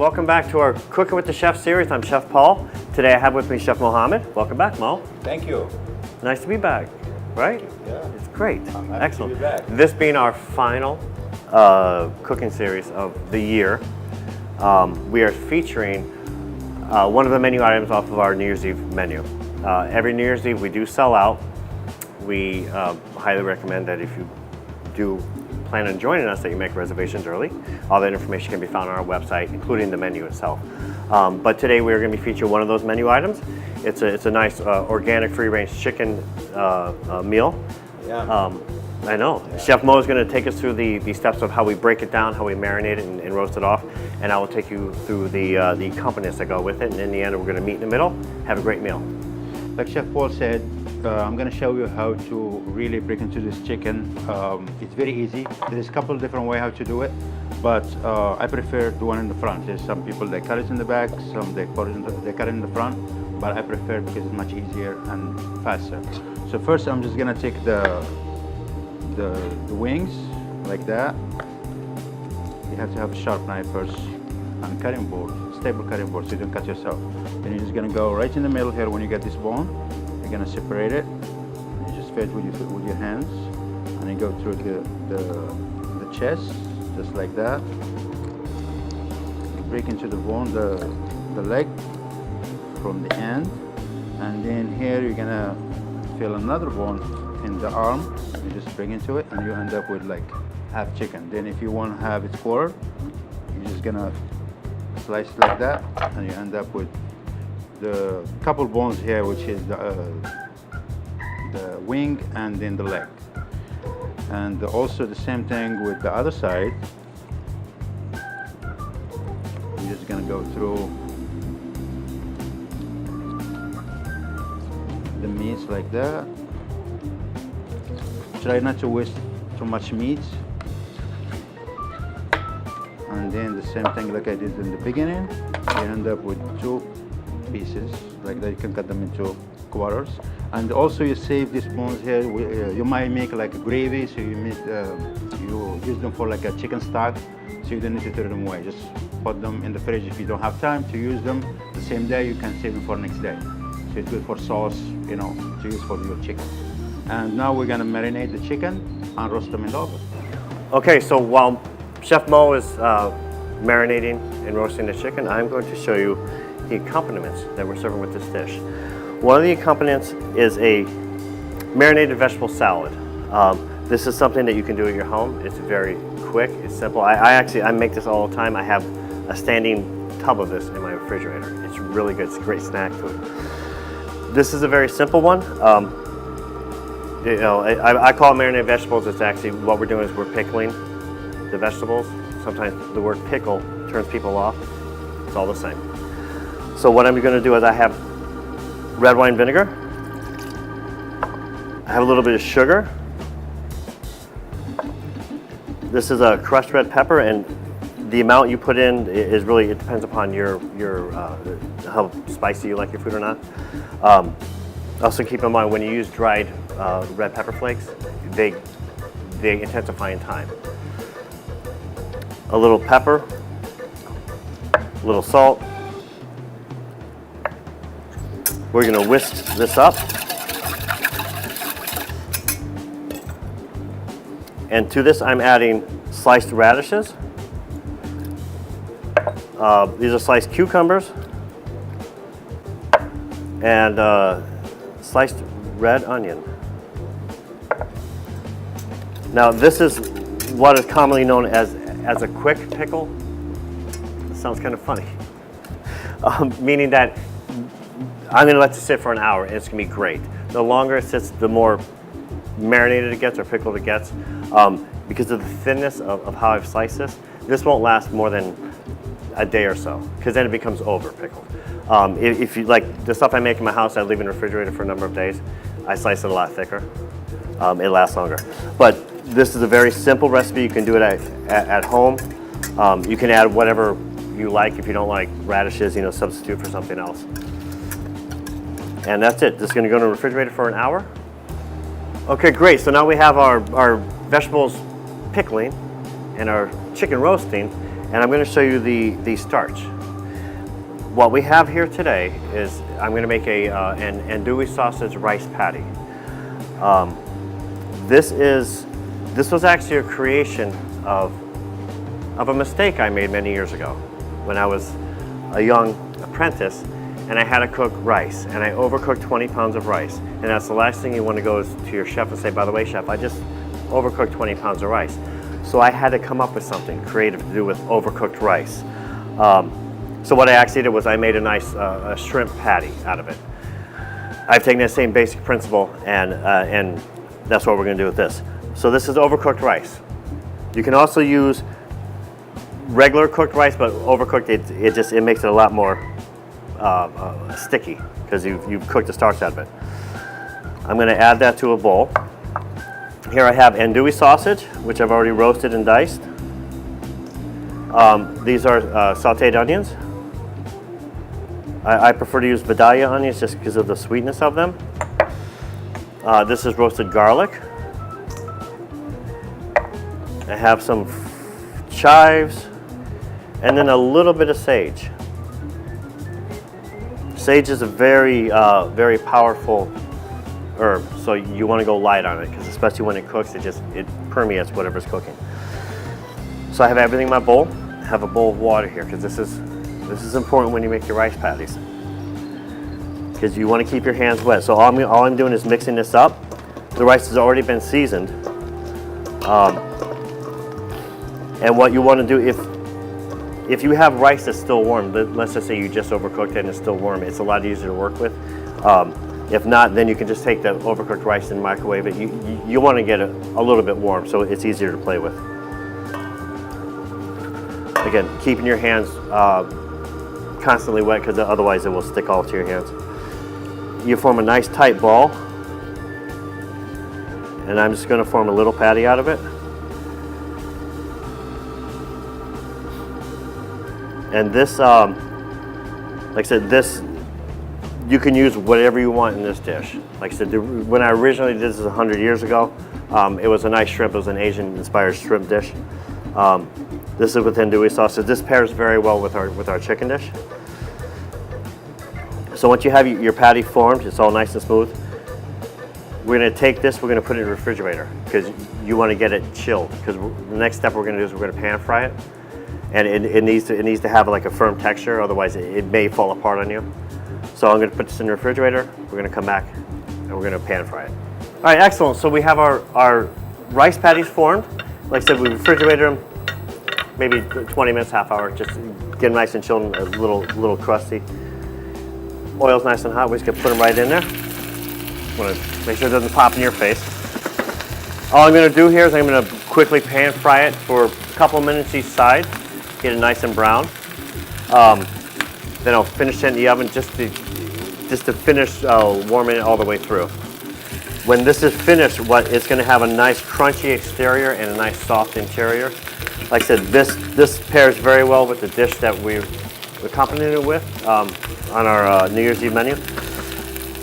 welcome back to our Cooking with the Chef series. I'm Chef Paul. Today I have with me Chef Mohammed. Welcome back, Mo. Thank you. Nice to be back, right? Yeah. It's great. Excellent. To be back. This being our final cooking series of the year, we are featuring one of the menu items off of our New Year's Eve menu. Every New Year's Eve we do sell out. We highly recommend that if you do plan on joining us, that you make reservations early. All that information can be found on our website, including the menu itself. But today we're going to be featuring one of those menu items. It's a nice organic free-range chicken meal. Yeah. I know. Yeah. Chef Mo is going to take us through the steps of how we break it down, how we marinate it and roast it off, and I will take you through the accompaniments that go with it. And in the end, we're going to meet in the middle, have a great meal. Like Chef Paul said, I'm going to show you how to really break into this chicken. It's very easy. There's a couple of different ways how to do it, but I prefer the one in the front. There's some people that cut it in the back, some they cut it in the front, but I prefer because it's much easier and faster. So first, I'm just going to take the wings like that. You have to have a sharp knife first and cutting board, stable cutting board, so you don't cut yourself. Then you're just going to go right in the middle here. When you get this bone, you're going to separate it. And you just fit with your hands, and you go through the chest, just like that. You break into the bone, the leg from the end, and then here you're going to feel another bone in the arm. You just break into it, and you end up with like half chicken. Then if you want to have it quarter, you're just going to slice it like that, and you end up with the couple bones here, which is the wing and then the leg. And also the same thing with the other side. I'm just gonna go through the meats like that. Try not to waste too much meat. And then the same thing like I did in the beginning, you end up with two pieces like that. You can cut them into quarters, and also you save these bones here. You might make like a gravy, so you use them for like a chicken stock, so you don't need to throw them away. Just put them in the fridge. If you don't have time to use them the same day, you can save them for next day. So it's good for sauce, to use for your chicken. And now we're gonna marinate the chicken and roast them in the oven. Okay, so while Chef Mo is marinating and roasting the chicken, I'm going to show you the accompaniments that we're serving with this dish. One of the accompaniments is a marinated vegetable salad. This is something that you can do at your home. It's very quick, it's simple. I make this all the time. I have a standing tub of this in my refrigerator. It's really good, it's a great snack food. This is a very simple one. I call it marinated vegetables. It's actually what we're doing is we're pickling the vegetables. Sometimes the word pickle turns people off. It's all the same. So what I'm going to do is I have red wine vinegar. I have a little bit of sugar. This is a crushed red pepper, and the amount you put in is really, it depends upon how spicy you like your food or not. Also keep in mind when you use dried red pepper flakes, they intensify in time. A little pepper, a little salt. We're going to whisk this up. And to this I'm adding sliced radishes. These are sliced cucumbers and sliced red onion. Now this is what is commonly known as a quick pickle. It sounds kind of funny. Meaning that I'm going to let this sit for an hour and it's going to be great. The longer it sits, the more marinated it gets or pickled it gets. Because of the thinness of how I've sliced this won't last more than a day or so, because then it becomes over pickled. If you like the stuff I make in my house, I leave in the refrigerator for a number of days. I slice it a lot thicker. It lasts longer. But this is a very simple recipe. You can do it at home. You can add whatever you like. If you don't like radishes, substitute for something else. And that's it. This is going to go in the refrigerator for an hour. Okay, great. So now we have our vegetables pickling and our chicken roasting. and I'm going to show you the starch. What we have here today is I'm going to make an andouille sausage rice patty. This was actually a creation of a mistake I made many years ago when I was a young apprentice and I had to cook rice, and I overcooked 20 pounds of rice. And that's the last thing you want to go is to your chef and say, by the way, chef, I just overcooked 20 pounds of rice. So I had to come up with something creative to do with overcooked rice. So what I actually did was I made a nice shrimp patty out of it. I've taken that same basic principle and that's what we're going to do with this. So this is overcooked rice. You can also use regular cooked rice, but overcooked it makes it a lot more sticky because you've cooked the starch out of it. I'm going to add that to a bowl. Here I have andouille sausage, which I've already roasted and diced. These are sautéed onions. I prefer to use Vidalia onions just because of the sweetness of them. This is roasted garlic. I have some chives, and then a little bit of sage. Sage is a very, very powerful herb, so you want to go light on it because especially when it cooks, it permeates whatever's cooking. So I have everything in my bowl. I have a bowl of water here because this is important when you make your rice patties because you want to keep your hands wet. So all I'm doing is mixing this up. The rice has already been seasoned, and what you want to do if you have rice that's still warm, let's just say you just overcooked it and it's still warm, it's a lot easier to work with. If not, then you can just take the overcooked rice and microwave it. You want to get it a little bit warm so it's easier to play with. Again, keeping your hands constantly wet because otherwise it will stick all to your hands. You form a nice tight ball, and I'm just going to form a little patty out of it. And this, like I said, this, you can use whatever you want in this dish. Like I said, when I originally did this 100 years ago, it was a nice shrimp. It was an Asian-inspired shrimp dish. This is with andouille sauce. So this pairs very well with our chicken dish. So once you have your patty formed, it's all nice and smooth. We're going to take this. We're going to put it in the refrigerator because you want to get it chilled. Because the next step we're going to do is we're going to pan fry it. And it needs to have like a firm texture, otherwise it may fall apart on you. So I'm going to put this in the refrigerator. We're going to come back and we're going to pan fry it. All right, excellent. So we have our rice patties formed. Like I said, we refrigerated them maybe 20 minutes, half hour. Just get them nice and chilled, a little crusty. Oil's nice and hot. We just can put them right in there. Want to make sure it doesn't pop in your face. All I'm going to do here is I'm going to quickly pan fry it for a couple minutes each side. Get it nice and brown. Then I'll finish it in the oven just to finish warming it all the way through. When this is finished, it's going to have a nice crunchy exterior and a nice soft interior. Like I said, this pairs very well with the dish that we've accompanied it with on our New Year's Eve menu.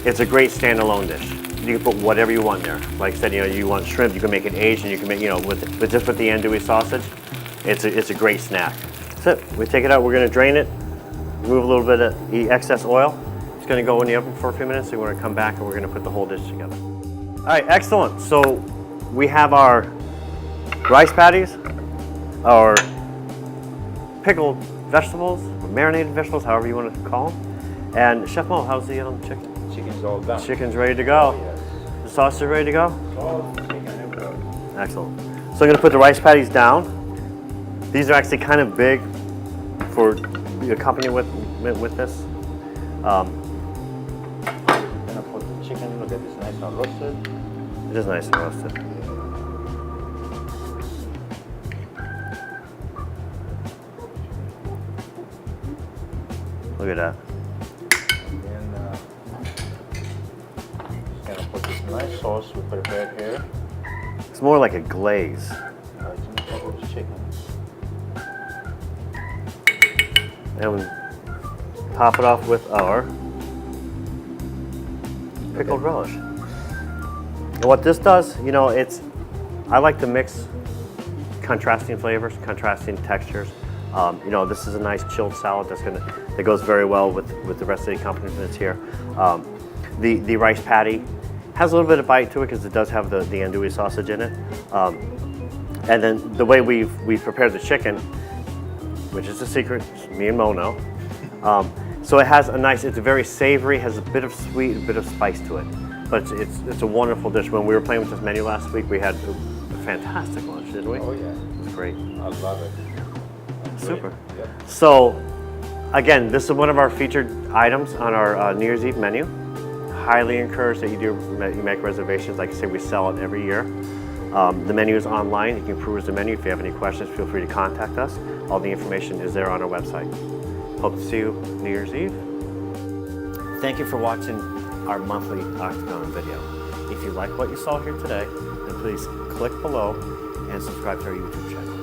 It's a great standalone dish. You can put whatever you want there. Like I said, you want shrimp, you can make it Asian, you can make, with just with the andouille sausage. It's a great snack. That's it. We take it out. We're going to drain it, remove a little bit of the excess oil. It's going to go in the oven for a few minutes. So we're going to come back and we're going to put the whole dish together. All right, excellent. So we have our rice patties, our pickled vegetables, or marinated vegetables, however you want to call them. And Chef Mo, how's the chicken? Chicken's all done. Chicken's ready to go. Oh, yes. The sausage is ready to go? All chicken and bread. Excellent. So I'm going to put the rice patties down. These are actually kind of big for the accompany with this. I'm gonna put the chicken. Look at this, nice and roasted. It is nice and roasted. Look at that. And then gonna put this nice sauce we prepared here. It's more like a glaze. It's on top of the chicken. And we top it off with our pickled relish. And what this does, I like to mix contrasting flavors, contrasting textures. You know, this is a nice chilled salad that goes very well with the rest of the accompaniments here. The rice patty has a little bit of bite to it because it does have the andouille sausage in it. And then the way we've prepared the chicken, which is a secret, me and Mo know. So it has it's very savory, has a bit of sweet, a bit of spice to it. But it's a wonderful dish. When we were playing with this menu last week, we had a fantastic lunch, didn't we? Oh yeah. It was great. I love it. Super. Yep. So, again, this is one of our featured items on our New Year's Eve menu. Highly encourage that you make reservations. Like I say, we sell it every year. The menu is online. You can peruse the menu. If you have any questions, feel free to contact us. All the information is there on our website. Hope to see you New Year's Eve. Thank you for watching our monthly Octagon video. If you like what you saw here today, then please click below and subscribe to our YouTube channel.